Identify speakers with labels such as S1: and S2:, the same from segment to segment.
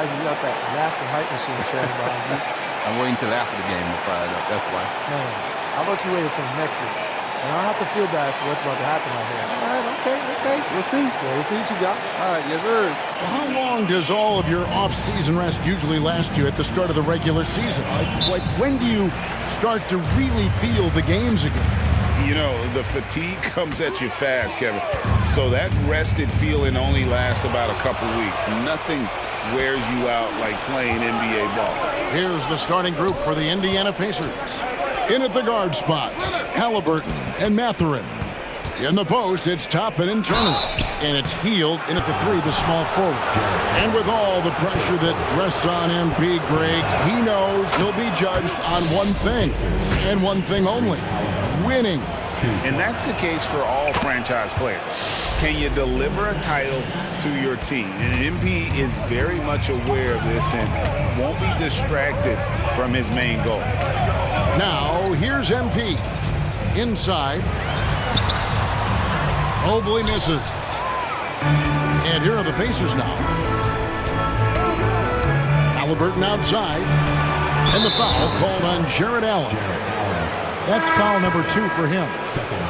S1: surprised you got that massive hype machine trailing behind you.
S2: I'm waiting till after the game to fire it up. That's why.
S1: Man, how about you wait until next week? And I don't have to feel bad for what's about to happen out here. All right, okay. We'll see. Yeah, we'll see what you got.
S2: All right, yes, sir.
S3: Well, how long does all of your off-season rest usually last you at the start of the regular season? Like when do you start to really feel the games again?
S4: You know, the fatigue comes at you fast, Kevin. So that rested feeling only lasts about a couple weeks. Nothing wears you out like playing NBA ball.
S3: Here's the starting group for the Indiana Pacers. In at the guard spots, Halliburton and Mathurin. In the post, it's Toppin and Turner. And it's Hield in at the 3, the small forward. And with all the pressure that rests on MP, Greg, he knows he'll be judged on one thing, and one thing only: winning.
S4: And that's the case for all franchise players. Can you deliver a title to your team? And MP is very much aware of this and won't be distracted from his main goal.
S3: Now, here's MP. Inside. Mobley misses. And here are the Pacers now. Halliburton outside. And the foul called on Jared Allen. That's foul number 2 for him.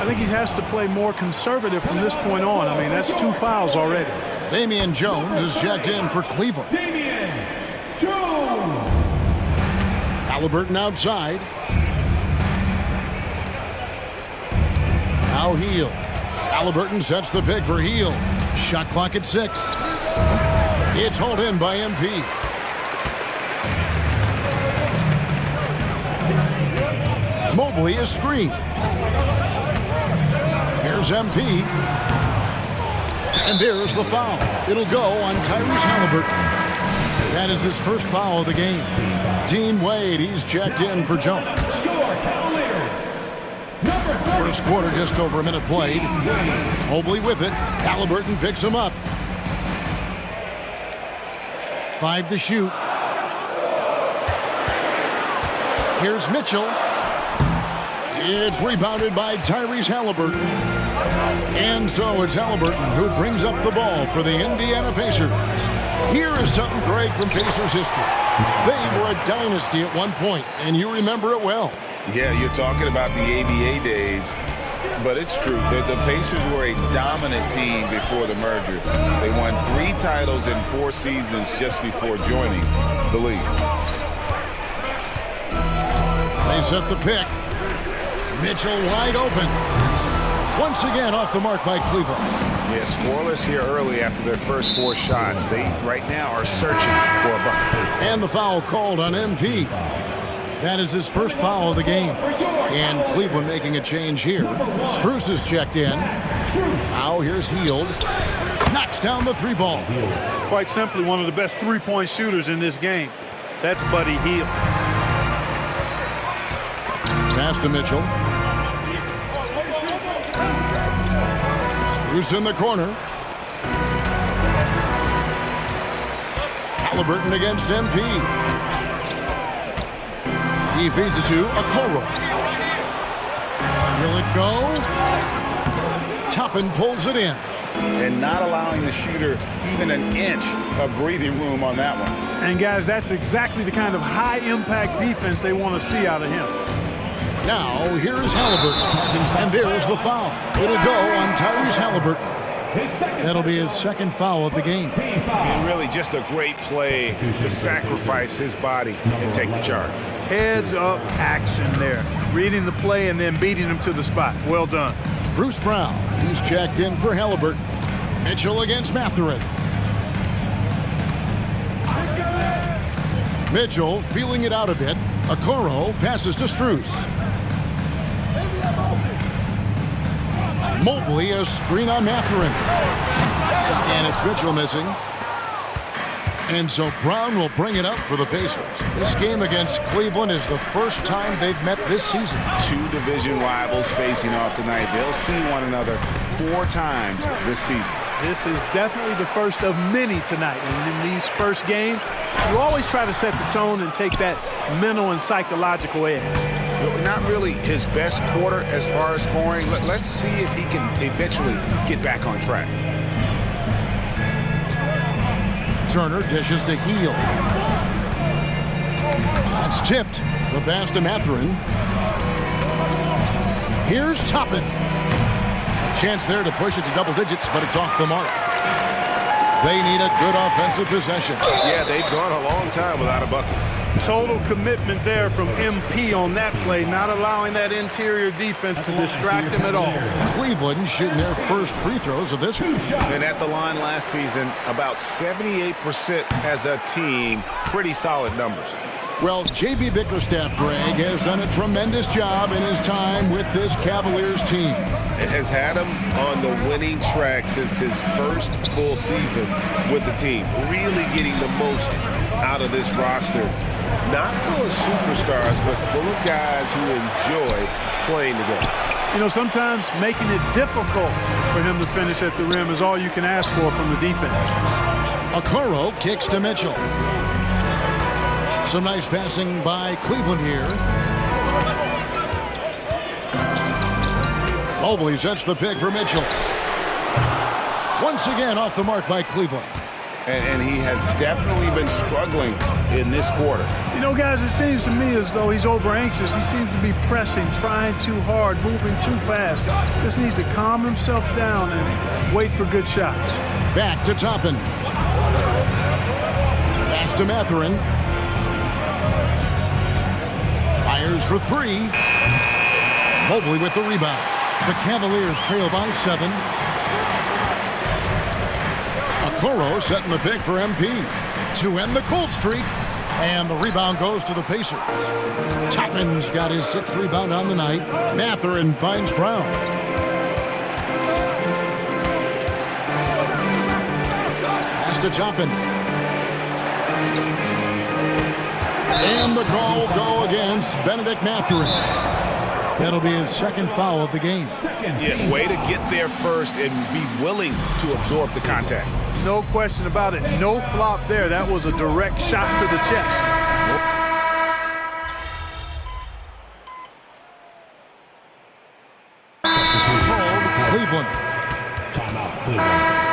S5: I think he has to play more conservative from this point on. I mean, that's 2 fouls already.
S3: Damian Jones is checked in for Cleveland. Halliburton outside. Now Hield. Halliburton sets the pick for Hield. Shot clock at 6. It's hauled in by MP. Mobley is screened. Here's MP. And there's the foul. It'll go on Tyrese Halliburton. That is his first foul of the game. Dean Wade, he's checked in for Jones. First quarter, just over a minute played. Mobley with it. Halliburton picks him up. 5 to shoot. Here's Mitchell. It's rebounded by Tyrese Halliburton. And so it's Halliburton who brings up the ball for the Indiana Pacers. Here is something, Greg, from Pacers history. They were a dynasty at one point, and you remember it well.
S4: Yeah, you're talking about the ABA days, but it's true. The Pacers were a dominant team before the merger. They won 3 titles in 4 seasons just before joining the league.
S3: They set the pick. Mitchell wide open. Once again off the mark by Cleveland.
S4: Yeah, scoreless here early after their first 4 shots. They right now are searching for a bucket.
S3: And the foul called on MP. That is his first foul of the game. And Cleveland making a change here. Strus is checked in. Now here's Hield. Knocks down the 3 ball.
S5: Quite simply, one of the best three-point shooters in this game. That's Buddy Hield.
S3: Pass to Mitchell. Strus in the corner. Halliburton against MP. He feeds it to Okoro. Will it go? Toppin pulls it in.
S4: And not allowing the shooter even an inch of breathing room on that one.
S5: And guys, that's exactly the kind of high-impact defense they want to see out of him.
S3: Now, here is Halliburton. And there's the foul. It'll go on Tyrese Halliburton. That'll be his second foul of the game.
S4: And really just a great play to sacrifice his body and take the charge.
S5: Heads-up action there. Reading the play and then beating him to the spot. Well done.
S3: Bruce Brown, he's checked in for Halliburton. Mitchell against Mathurin. Mitchell feeling it out a bit. Okoro passes to Strus. Mobley, a screen on Mathurin. And it's Mitchell missing. And so Brown will bring it up for the Pacers. This game against Cleveland is the first time they've met this season.
S4: 2 division rivals facing off tonight. They'll see one another 4 times this season.
S5: This is definitely the first of many tonight. And in these first games, you always try to set the tone and take that mental and psychological edge.
S4: Not really his best quarter as far as scoring. Let's see if he can eventually get back on track.
S3: Turner dishes to Heel. That's tipped. The pass to Mathurin. Here's Toppin. A chance there to push it to double digits, but it's off the mark. They need a good offensive possession.
S6: Yeah, they've gone a long time without a bucket.
S5: Total commitment there from MP on that play, not allowing that interior defense to distract him at all.
S3: Cleveland shooting their first free throws of this one.
S6: And at the line last season, about 78% as a team. Pretty solid numbers.
S3: Well, J.B. Bickerstaff, Greg, has done a tremendous job in his time with this Cavaliers team.
S6: It has had him on the winning track since his first full season with the team. Really getting the most out of this roster. Not full of superstars, but full of guys who enjoy playing together.
S5: You know, sometimes making it difficult for him to finish at the rim is all you can ask for from the defense.
S3: Okoro kicks to Mitchell. Some nice passing by Cleveland here. Mobley sets the pick for Mitchell. Once again off the mark by Cleveland.
S6: And he has definitely been struggling in this quarter.
S5: You know, guys, it seems to me as though he's over anxious. He seems to be pressing, trying too hard, moving too fast. Just needs to calm himself down and wait for good shots.
S3: Back to Toppin. Pass to Mathurin. Fires for three. Mobley with the rebound. The Cavaliers trail by 7. Okoro setting the pick for MP to end the cold streak. And the rebound goes to the Pacers. Toppin's got his 6th rebound on the night. Mathurin finds Brown. Pass to Toppin. And the call will go against Benedict Mathurin. That'll be his 2nd foul of the game.
S6: Yeah, way to get there first and be willing to absorb the contact.
S5: No question about it. No flop there. That was a direct shot to the chest.
S3: Cleveland.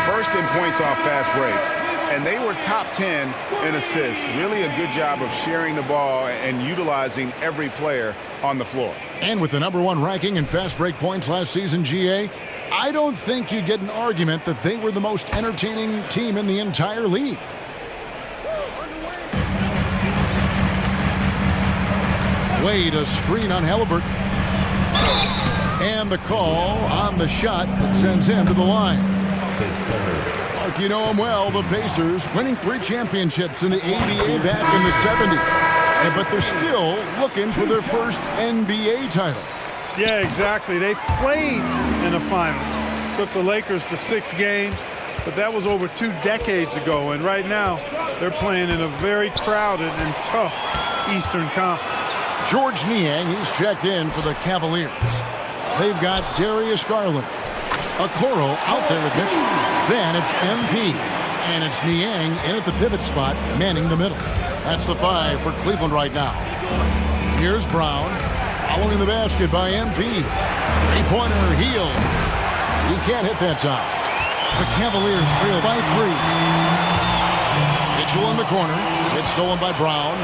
S6: First in points off fast breaks. And they were top 10 in assists. Really a good job of sharing the ball and utilizing every player on the floor.
S3: And with the #1 ranking in fast break points last season, GA, I don't think you get an argument that they were the most entertaining team in the entire league. Wade a screen on Halliburton. And the call on the shot that sends him to the line. Mark, you know him well, the Pacers winning 3 championships in the ABA back in the 70s. But they're still looking for their first NBA title.
S5: Yeah, exactly. They've played in the finals. Took the Lakers to 6 games, but that was over 2 decades ago. And right now, they're playing in a very crowded and tough Eastern Conference.
S3: George Niang, he's checked in for the Cavaliers. They've got Darius Garland. Okoro out there with Mitchell. Then it's MP. And it's Niang in at the pivot spot, manning the middle. That's the 5 for Cleveland right now. Here's Brown. Following the basket by MP. Three-pointer, Heel. He can't hit that time. The Cavaliers trail by 3. Mitchell in the corner. It's stolen by Brown.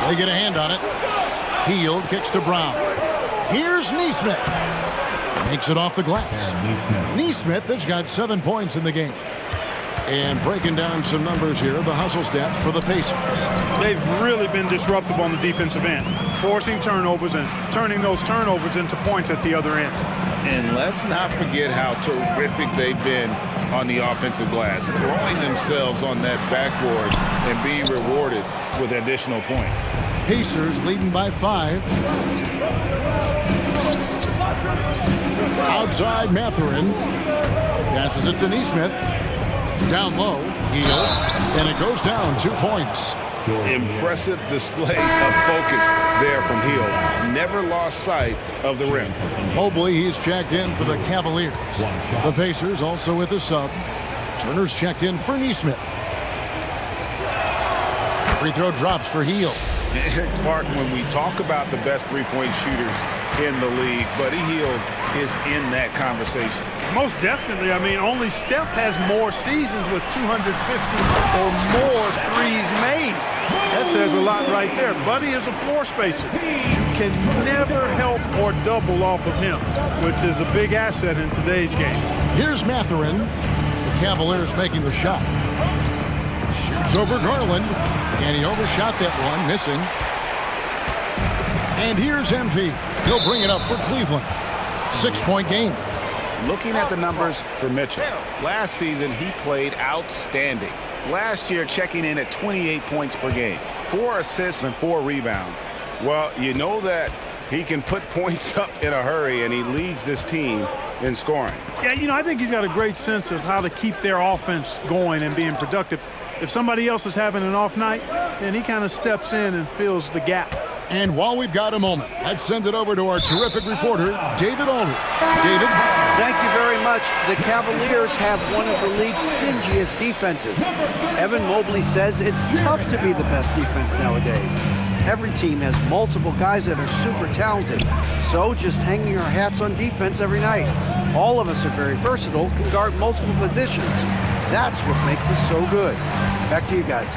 S3: They get a hand on it. Heel kicks to Brown. Here's Nesmith. Makes it off the glass. Nesmith has got 7 points in the game. And breaking down some numbers here, the hustle stats for the Pacers.
S5: They've really been disruptive on the defensive end, forcing turnovers and turning those turnovers into points at the other end.
S6: And let's not forget how terrific they've been on the offensive glass, throwing themselves on that backboard and being rewarded with additional points.
S3: Pacers leading by 5. Outside Mathurin. Passes it to Nesmith. Down low. Heel. And it goes down 2 points.
S6: Impressive display of focus there from Heel. Never lost sight of the rim.
S3: Mobley, he's checked in for the Cavaliers. The Pacers also with a sub. Turner's checked in for Nesmith. Free throw drops for Heel.
S6: Clark, when we talk about the best three-point shooters in the league, Buddy Hield is in that conversation.
S5: Most definitely. I mean, only Steph has more seasons with 250 or more threes made. That says a lot right there. Buddy is a floor spacer. You can never help or double off of him, which is a big asset in today's game.
S3: Here's Mathurin. The Cavaliers making the shot. Shoots over Garland, and he overshot that one, missing. And here's MP. He'll bring it up for Cleveland. 6-point game.
S4: Looking at the numbers for Mitchell, last season he played outstanding. Last year checking in at 28 points per game, 4 assists and 4 rebounds. Well, you know that he can put points up in a hurry, and he leads this team in scoring.
S5: Yeah, you know, I think he's got a great sense of how to keep their offense going and being productive. If somebody else is having an off night, then he kind of steps in and fills the gap.
S3: And while we've got a moment, let's send it over to our terrific reporter, David Aldridge. David?
S7: Thank you very much. The Cavaliers have one of the league's stingiest defenses. Evan Mobley says it's tough to be the best defense nowadays. Every team has multiple guys that are super talented, so just hanging our hats on defense every night. All of us are very versatile, can guard multiple positions. That's what makes us so good. Back to you guys.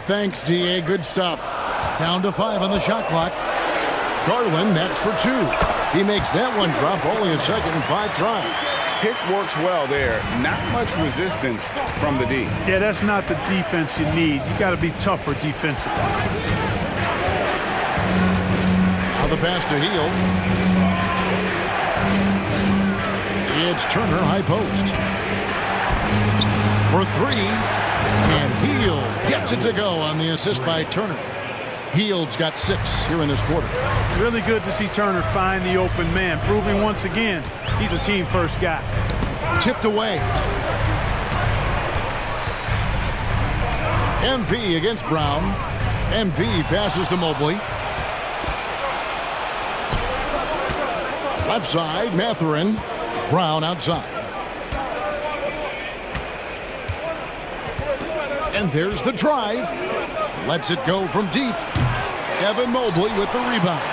S3: Thanks, DA. Good stuff. Down to 5 on the shot clock. Garland, that's for 2. He makes that one drop, only a second and 5 tries.
S4: Pick works well there. Not much resistance from the D.
S5: Yeah, that's not the defense you need. You got to be tougher defensively.
S3: Now the pass to Hield. It's Turner, high post. For 3. And Hield gets it to go on the assist by Turner. Hield's got 6 here in this quarter.
S5: Really good to see Turner find the open man, proving once again he's a team-first guy.
S3: Tipped away. MP against Brown. MP passes to Mobley. Left side, Mathurin. Brown outside. And there's the drive. Lets it go from deep. Evan Mobley with the rebound.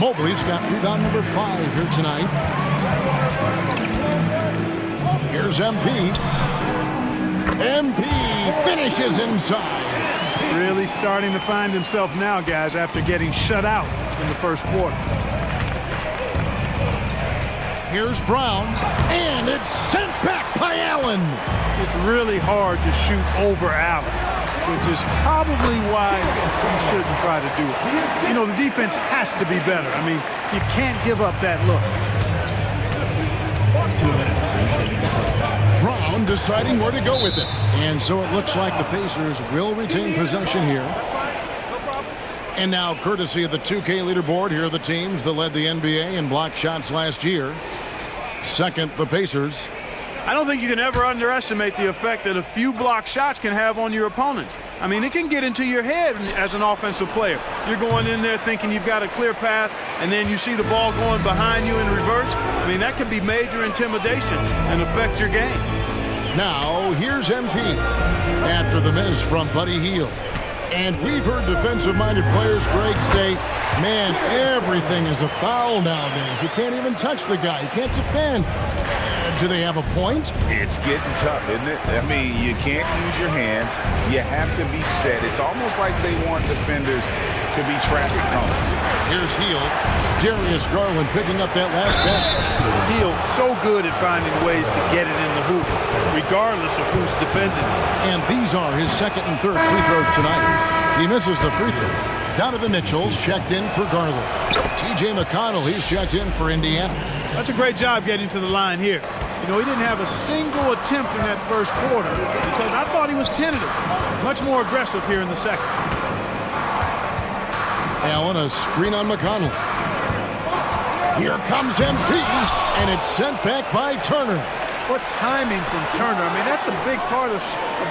S3: Mobley's got rebound number 5 here tonight. Here's MP. MP finishes inside.
S5: Really starting to find himself now, guys, after getting shut out in the first quarter.
S3: Here's Brown, and it's sent back by Allen.
S5: It's really hard to shoot over Allen, which is probably why you shouldn't try to do it. You know, the defense has to be better. I mean, you can't give up that look.
S3: Brown deciding where to go with it. And so it looks like the Pacers will retain possession here. And now, courtesy of the 2K leaderboard, here are the teams that led the NBA in block shots last year. Second, the Pacers.
S5: I don't think you can ever underestimate the effect that a few block shots can have on your opponent. I mean, it can get into your head as an offensive player. You're going in there thinking you've got a clear path, and then you see the ball going behind you in reverse. I mean, that could be major intimidation and affect your game.
S3: Now, here's MP after the miss from Buddy Hield. And we've heard defensive-minded players, Greg, say, man, everything is a foul nowadays. You can't even touch the guy. You can't defend. Do they have a point?
S4: It's getting tough, isn't it? I mean, you can't use your hands. You have to be set. It's almost like they want defenders to be traffic cones.
S3: Here's Hield. Darius Garland picking up that last basket.
S5: Hield so good at finding ways to get it in the hoop, regardless of who's defending.
S3: And these are his second and third free throws tonight. He misses the free throw. Donovan Mitchell's checked in for Garland. T.J. McConnell, he's checked in for Indiana.
S5: That's a great job getting to the line here. You know, he didn't have a single attempt in that first quarter because I thought he was tentative. Much more aggressive here in the second.
S3: Allen, a screen on McConnell. Here comes MP, and it's sent back by Turner.
S5: What timing from Turner. I mean, that's a big part of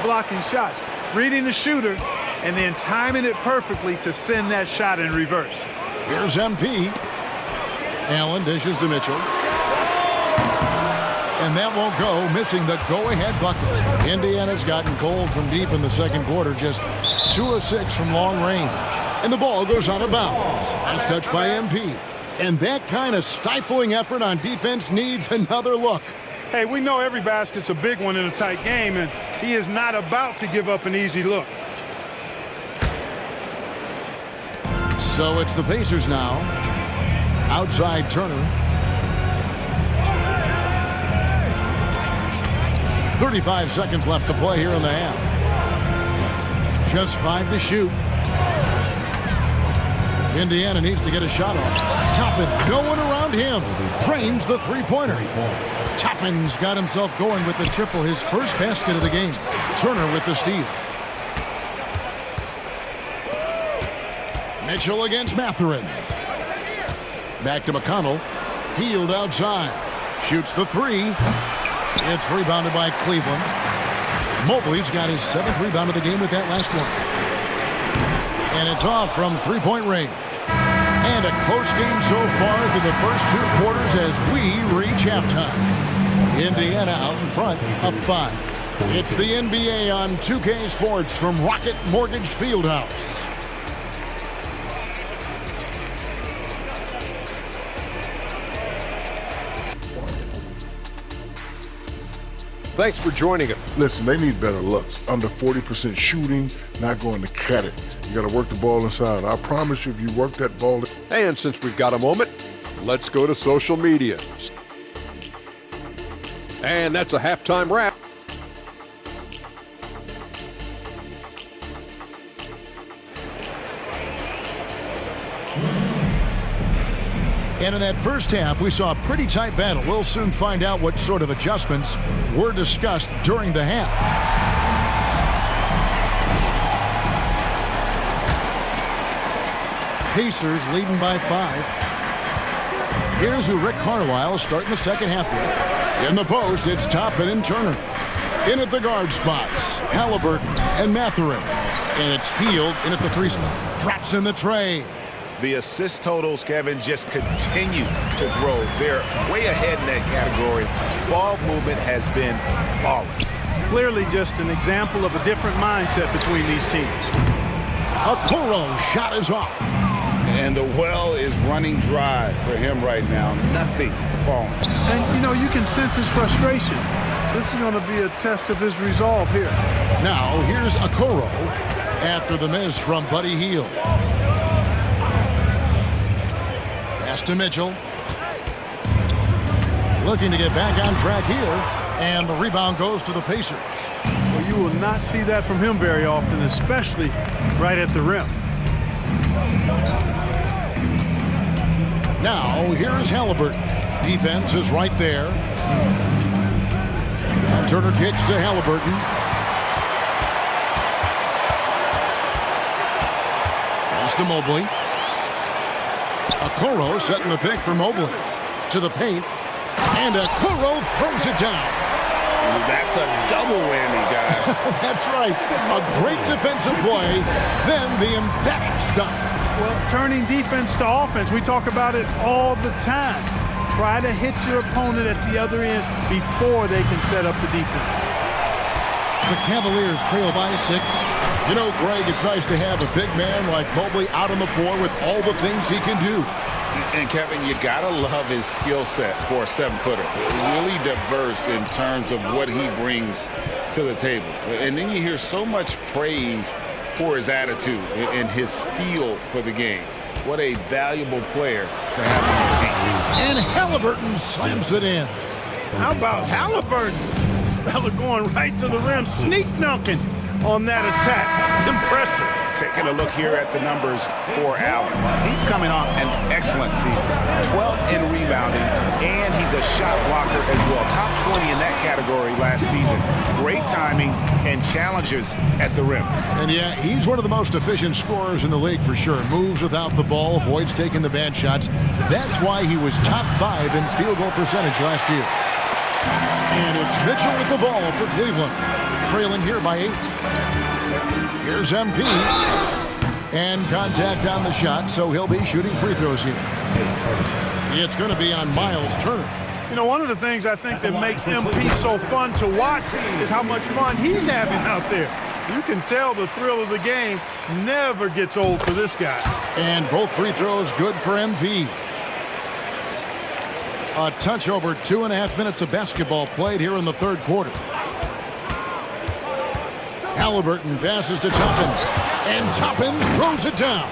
S5: blocking shots. Reading the shooter and then timing it perfectly to send that shot in reverse.
S3: Here's MP. Allen dishes to Mitchell. And that won't go, missing the go-ahead bucket. Indiana's gotten cold from deep in the second quarter, just 2 of 6 from long range. And the ball goes out of bounds. Nice touch by MP. And that kind of stifling effort on defense needs another look.
S5: Hey, we know every basket's a big one in a tight game, and he is not about to give up an easy look.
S3: So it's the Pacers now. Outside Turner. 35 seconds left to play here in the half. Just 5 to shoot. Indiana needs to get a shot off. Toppin, no one around him. Drains the three-pointer. Toppin's got himself going with the triple, his first basket of the game. Turner with the steal. Mitchell against Mathurin. Back to McConnell. Healed outside. Shoots the three. It's rebounded by Cleveland. Mobley's got his 7th rebound of the game with that last one. And it's off from three-point range. And a close game so far through the first 2 quarters as we reach halftime. Indiana out in front, up 5. It's the NBA on 2K Sports from Rocket Mortgage Fieldhouse.
S8: Thanks for joining us.
S9: Listen, they need better looks. Under 40% shooting, not going to cut it. You got to work the ball inside. I promise you, if you work that ball.
S8: And since we've got a moment, let's go to social media. And that's a halftime wrap.
S3: And in that first half, we saw a pretty tight battle. We'll soon find out what sort of adjustments were discussed during the half. Pacers leading by 5. Here's who Rick Carlisle starting the second half with. In the post, it's Toppin and Turner. In at the guard spots, Halliburton and Mathurin. And it's Healed in at the 3 spot. Drops in the tray.
S4: The assist totals, Kevin, just continue to grow. They're way ahead in that category. Ball movement has been flawless.
S5: Clearly just an example of a different mindset between these teams.
S3: Okoro shot is off.
S4: And the well is running dry for him right now. Nothing falling.
S5: And, you know, you can sense his frustration. This is going to be a test of his resolve here.
S3: Now, here's Okoro after the miss from Buddy Hield. Pass to Mitchell. Looking to get back on track here. And the rebound goes to the Pacers.
S5: Well, you will not see that from him very often, especially right at the rim.
S3: Now, here is Halliburton. Defense is right there. And Turner kicks to Halliburton. Pass to Mobley. Okoro setting the pick for Mobley. To the paint. And Okoro throws it down.
S4: That's a double whammy, guys.
S3: That's right. A great defensive play. Then the emphatic stuff.
S5: Well, turning defense to offense, we talk about it all the time. Try to hit your opponent at the other end before they can set up the defense.
S3: The Cavaliers trail by 6. You know, Greg, it's nice to have a big man like Mobley out on the floor with all the things he can do.
S4: And Kevin, you gotta love his skill set for a 7-footer. Really diverse in terms of what he brings to the table. And then you hear so much praise for his attitude and his feel for the game. What a valuable player to have on the team.
S3: And Halliburton slams it in.
S5: How about Halliburton? This fella going right to the rim, sneak dunking on that attack. Impressive.
S4: Taking a look here at the numbers for Allen. He's coming off an excellent season. 12th in rebounding, and he's a shot blocker as well. Top 20 in that category last season. Great timing and challenges at the rim.
S3: And yeah, he's one of the most efficient scorers in the league for sure. Moves without the ball, avoids taking the bad shots. That's why he was top 5 in field goal percentage last year. And it's Mitchell with the ball for Cleveland. Trailing here by 8. Here's MP. And contact on the shot, so he'll be shooting free throws here. It's going to be on Miles Turner.
S5: You know, one of the things I think that makes MP so fun to watch is how much fun he's having out there. You can tell the thrill of the game never gets old for this guy.
S3: And both free throws good for MP. A touch over 2.5 minutes of basketball played here in the third quarter. Halliburton passes to Toppin, and Toppin throws it down.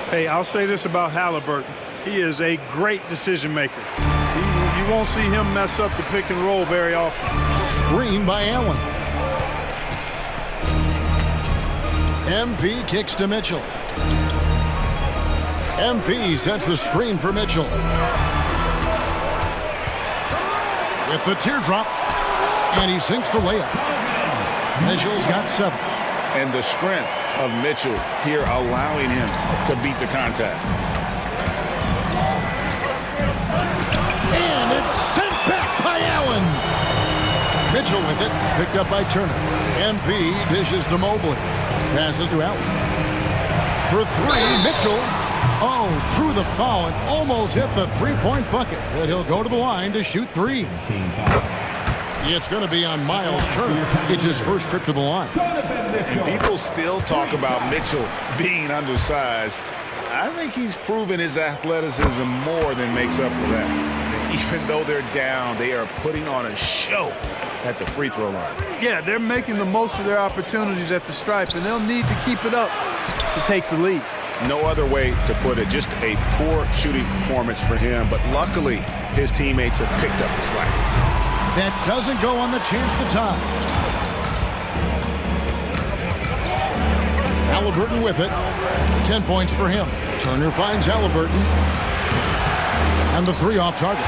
S5: Hey, I'll say this about Halliburton. He is a great decision maker. You won't see him mess up the pick and roll very often.
S3: Screen by Allen. MP kicks to Mitchell. MP sets the screen for Mitchell. With the teardrop, and he sinks the layup. Mitchell's got 7.
S4: And the strength of Mitchell here allowing him to beat the contact.
S3: And it's sent back by Allen. Mitchell with it, picked up by Turner. MP dishes to Mobley. Passes to Allen. For 3, Mitchell. Oh, drew the foul and almost hit the three-point bucket. But he'll go to the line to shoot 3. It's going to be on Miles Turner. It's his first trip to the line.
S4: And people still talk about Mitchell being undersized. I think he's proven his athleticism more than makes up for that. And even though they're down, they are putting on a show at the free throw line.
S5: Yeah, they're making the most of their opportunities at the stripe, and they'll need to keep it up to take the lead.
S4: No other way to put it. Just a poor shooting performance for him. But luckily, his teammates have picked up the slack.
S3: That doesn't go on the chance to tie. Halliburton with it. 10 points for him. Turner finds Halliburton. And the 3 off target.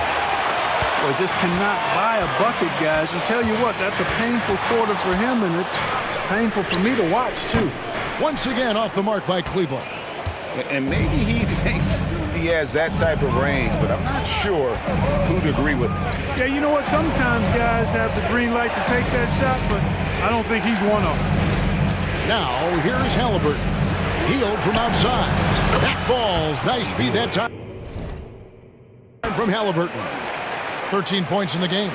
S5: Well, just cannot buy a bucket, guys. And tell you what, that's a painful quarter for him, and it's painful for me to watch, too.
S3: Once again off the mark by Cleveland.
S4: And maybe he thinks he has that type of range, but I'm not sure who'd agree with him.
S5: Yeah, you know what? Sometimes guys have the green light to take that shot, but I don't think he's one of them.
S3: Now, here's Halliburton. Healed from outside. That falls. Nice feed that time from Halliburton. 13 points in the game.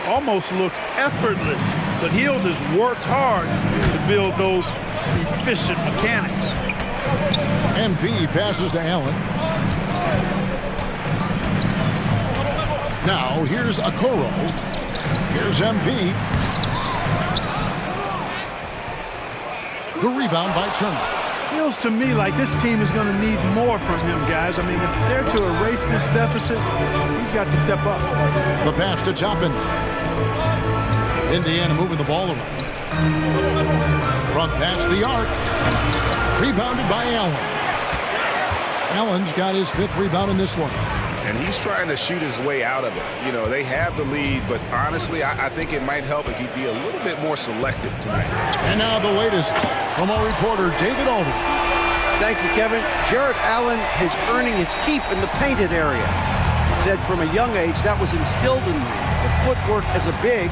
S5: Almost looks effortless, but Hield has worked hard to build those efficient mechanics.
S3: MP passes to Allen. Now, here's Okoro. Here's MP. The rebound by Turner.
S5: Feels to me like this team is going to need more from him, guys. I mean, if they're to erase this deficit, he's got to step up.
S3: The pass to Toppin. Indiana moving the ball around. Front pass the arc. Rebounded by Allen. Allen's got his 5th rebound in this one.
S4: And he's trying to shoot his way out of it. You know, they have the lead, but honestly, I think it might help if he'd be a little bit more selective tonight.
S3: And now the latest from our reporter, David Aldridge.
S7: Thank you, Kevin. Jared Allen is earning his keep in the painted area. He said from a young age that was instilled in me. The footwork as a big,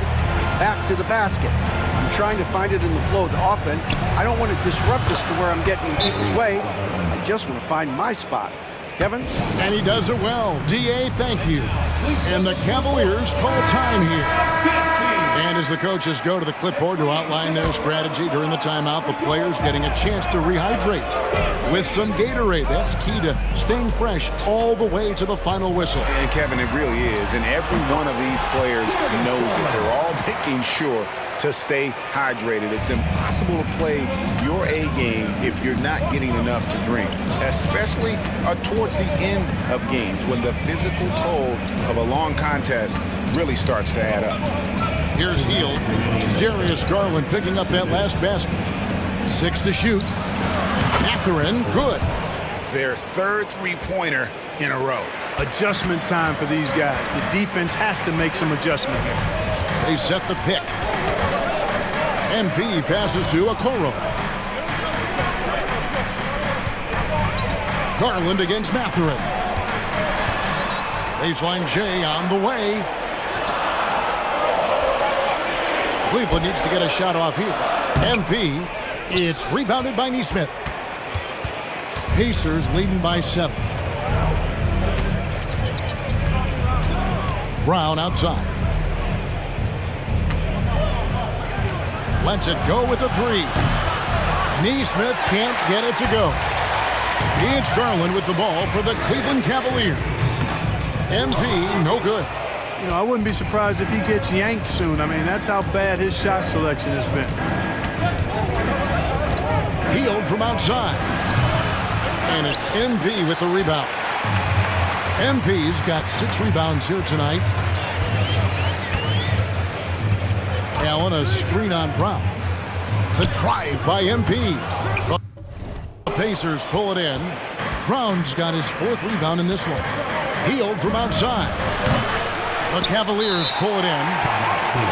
S7: back to the basket. I'm trying to find it in the flow of the offense. I don't want to disrupt this to where I'm getting in people's way. I just want to find my spot. Kevin?
S3: And he does it well. D.A., thank you. And the Cavaliers call time here. And as the coaches go to the clipboard to outline their strategy during the timeout, the players getting a chance to rehydrate with some Gatorade. That's key to staying fresh all the way to the final whistle.
S4: And Kevin, it really is. And every one of these players knows it. They're all making sure to stay hydrated. It's impossible to play your A game if you're not getting enough to drink, especially towards the end of games when the physical toll of a long contest really starts to add up.
S3: Here's Hield. Darius Garland picking up that last basket. 6 to shoot. Mathurin, good.
S4: Their 3rd three-pointer in a row.
S5: Adjustment time for these guys. The defense has to make some adjustment here.
S3: They set the pick. MP passes to Okoro. Garland against Mathurin. Baseline J on the way. Cleveland needs to get a shot off here. MP, it's rebounded by Neesmith. Pacers leading by 7. Brown outside. Lets it go with a 3. Neesmith can't get it to go. It's Garland with the ball for the Cleveland Cavaliers. MP, no good.
S5: You know, I wouldn't be surprised if he gets yanked soon. I mean, that's how bad his shot selection has been.
S3: Hield from outside. And it's MP with the rebound. MP's got 6 rebounds here tonight. Allen, a screen on Brown. The drive by MP. The Pacers pull it in. Brown's got his 4th rebound in this one. Hield from outside. The Cavaliers pull it in.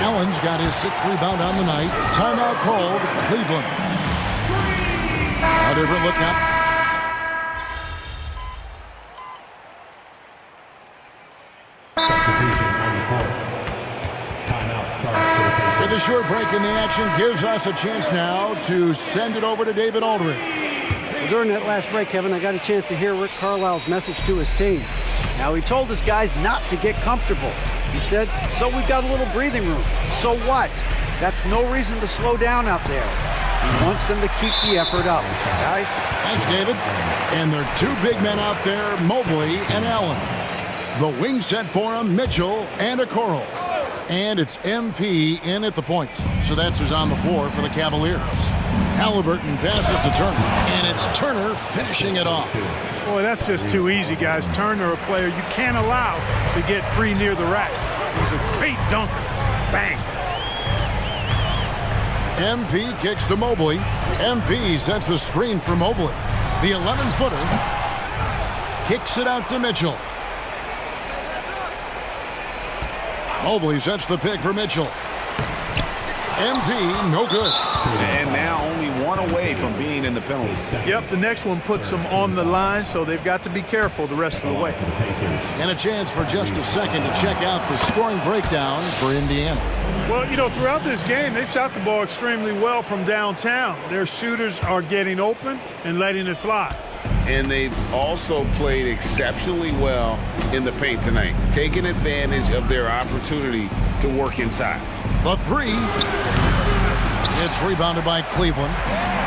S3: Allen's got his 6th rebound on the night. Timeout called Cleveland. A different look now. With a short break in the action gives us a chance now to send it over to David Aldridge.
S7: Well, during that last break, Kevin, I got a chance to hear Rick Carlisle's message to his team. Now, he told his guys not to get comfortable. He said, so we've got a little breathing room. So what? That's no reason to slow down out there. He wants them to keep the effort up. Guys?
S3: Thanks, David. And there are 2 big men out there, Mobley and Allen. The wing set for him, Mitchell and Okoro. And it's MP in at the point. So that's who's on the floor for the Cavaliers. Halliburton passes to Turner. And it's Turner finishing it off.
S5: Boy, that's just too easy, guys. Turner, a player you can't allow to get free near the rack. He's a great dunker. Bang.
S3: MP kicks to Mobley. MP sets the screen for Mobley. The 11-footer kicks it out to Mitchell. Mobley sets the pick for Mitchell. MP, no good.
S4: And now only 1 away from being in the penalties.
S5: Yep, the next one puts them on the line, so they've got to be careful the rest of the way.
S3: And a chance for just a second to check out the scoring breakdown for Indiana.
S5: Well, you know, throughout this game, they've shot the ball extremely well from downtown. Their shooters are getting open and letting it fly.
S4: And they've also played exceptionally well in the paint tonight, taking advantage of their opportunity to work inside.
S3: The 3. It's rebounded by Cleveland.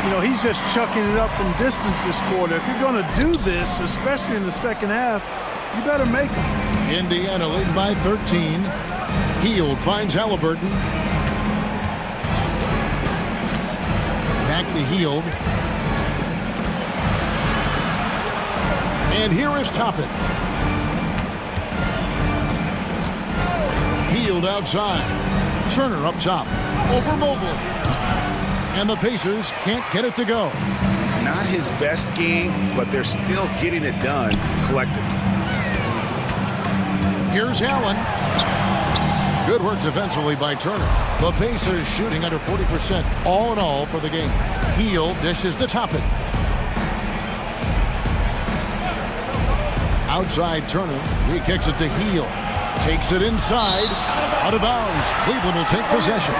S5: You know, he's just chucking it up from distance this quarter. If you're going to do this, especially in the second half, you better make it.
S3: Indiana leading by 13. Hield finds Halliburton. Back to Hield. And here is Toppin. Hield outside. Turner up top. Over Mobley. And the Pacers can't get it to go.
S4: Not his best game, but they're still getting it done collectively.
S3: Here's Allen. Good work defensively by Turner. The Pacers shooting under 40% all in all for the game. Hield dishes to Toppin. Outside Turner. He kicks it to Hield. Takes it inside. Out of bounds. Cleveland will take possession.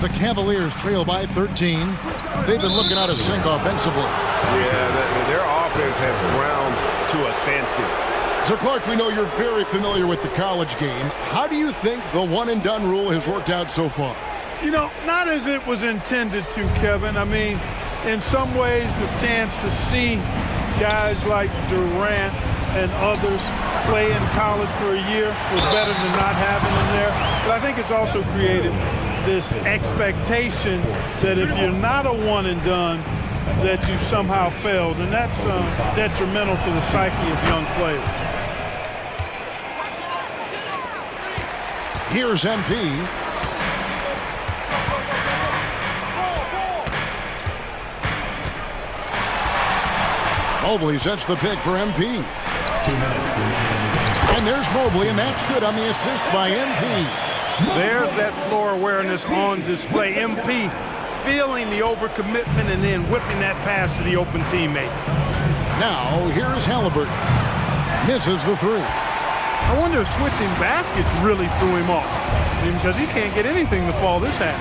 S3: The Cavaliers trail by 13. They've been looking out of sync offensively.
S6: Yeah, their offense has ground to a standstill.
S3: So, Clark, we know you're very familiar with the college game. How do you think the one-and-done rule has worked out so far?
S5: You know, not as it was intended to, Kevin. I mean, in some ways, the chance to see guys like Durant and others play in college for a year was better than not having them there. But I think it's also created this expectation that if you're not a one-and-done, that you somehow failed. And that's detrimental to the psyche of young players.
S3: Here's MP. Mobley sets the pick for MP. 2 minutes. And there's Mobley, and that's good on the assist by MP.
S5: There's that floor awareness on display. MP feeling the overcommitment and then whipping that pass to the open teammate.
S3: Now, here's Halliburton. Misses the 3.
S5: I wonder if switching baskets really threw him off. Because he can't get anything to fall this half.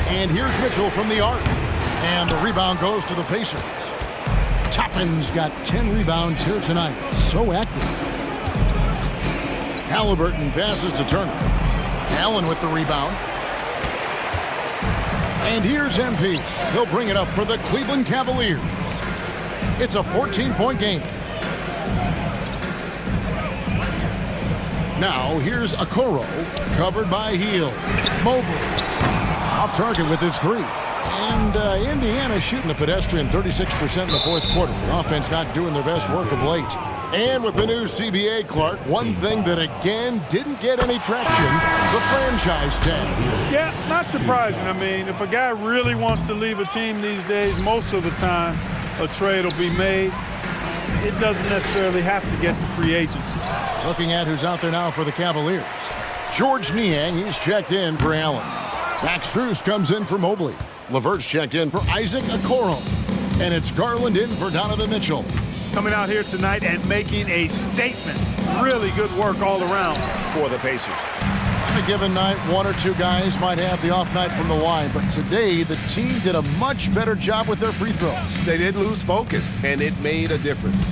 S3: And here's Mitchell from the arc. And the rebound goes to the Pacers. Toppin's got 10 rebounds here tonight. So active. Halliburton passes to Turner. Allen with the rebound. And here's MP. He'll bring it up for the Cleveland Cavaliers. It's a 14-point game. Now here's Okoro, covered by Hield. Mobley, off target with his three. And Indiana shooting a pedestrian 36% in the fourth quarter. The offense not doing their best work of late. And with the new CBA, Clark, one thing that again didn't get any traction, the franchise tag.
S5: Yeah, not surprising. I mean, if a guy really wants to leave a team these days, most of the time a trade will be made. It doesn't necessarily have to get to free agency.
S3: Looking at who's out there now for the Cavaliers. George Niang, he's checked in for Allen. Max Strus comes in for Mobley. LeVert's checked in for Isaac Okoro. And it's Garland in for Donovan Mitchell.
S5: Coming out here tonight and making a statement. Really good work all around for the Pacers.
S3: On a given night, one or two guys might have the off night from the line, but today the team did a much better job with their free throws.
S6: They didn't lose focus, and it made a difference.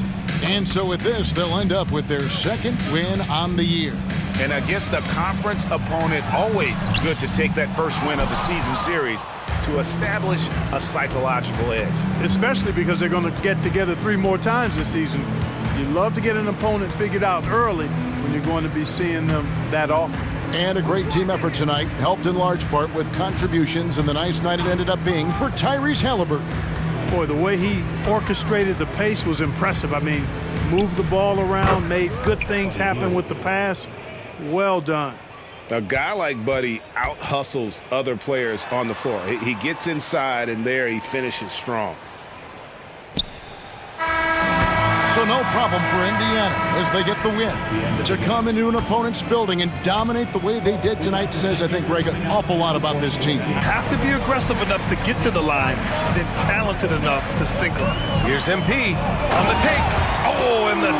S3: And so with this, they'll end up with their second win on the year.
S4: And against a conference opponent, always good to take that first win of the season series to establish a psychological edge.
S5: Especially because they're going to get together 3 more times this season. You love to get an opponent figured out early when you're going to be seeing them that often.
S3: And a great team effort tonight, helped in large part with contributions, and the nice night it ended up being for Tyrese Haliburton.
S5: Boy, the way he orchestrated the pace was impressive. I mean, moved the ball around, made good things happen with the pass. Well done.
S6: A guy like Buddy out-hustles other players on the floor. He gets inside, and there he finishes strong.
S3: So no problem for Indiana as they get the win. To come into an opponent's building and dominate the way they did tonight says, I think, Greg, an awful lot about this team.
S10: You have to be aggressive enough to get to the line, then talented enough to sink them.
S6: Here's MP on the take. Oh, and the